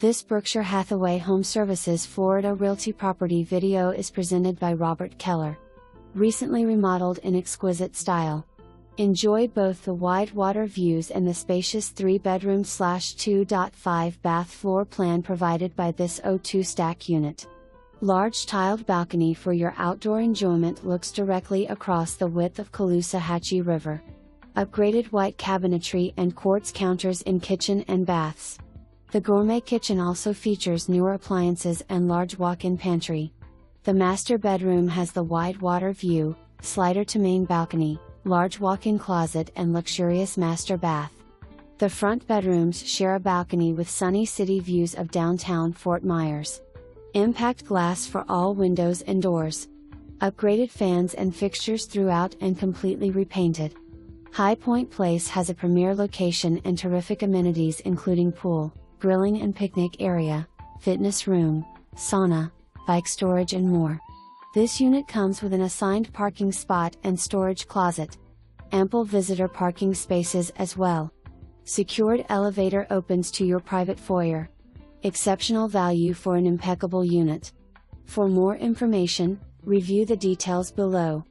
This Berkshire Hathaway HomeServices Florida Realty property video is presented by Robert Keller. Recently remodeled in exquisite style. Enjoy both the wide water views and the spacious 3-bedroom/2.5 bath floor plan provided by this O2 stack unit. Large tiled balcony for your outdoor enjoyment looks directly across the width of Caloosahatchee River. Upgraded white cabinetry and quartz counters in kitchen and baths. The Gourmet Kitchen also features newer appliances and large walk-in pantry. The master bedroom has the wide water view, slider to main balcony, large walk-in closet and luxurious master bath. The front bedrooms share a balcony with sunny city views of downtown Fort Myers. Impact glass for all windows and doors. Upgraded fans and fixtures throughout and completely repainted. High Point Place has a premier location and terrific amenities including pool, grilling and picnic area, fitness room, sauna, bike storage and more. This unit comes with an assigned parking spot and storage closet. Ample visitor parking spaces as well. Secured elevator opens to your private foyer. Exceptional value for an impeccable unit. For more information, review the details below.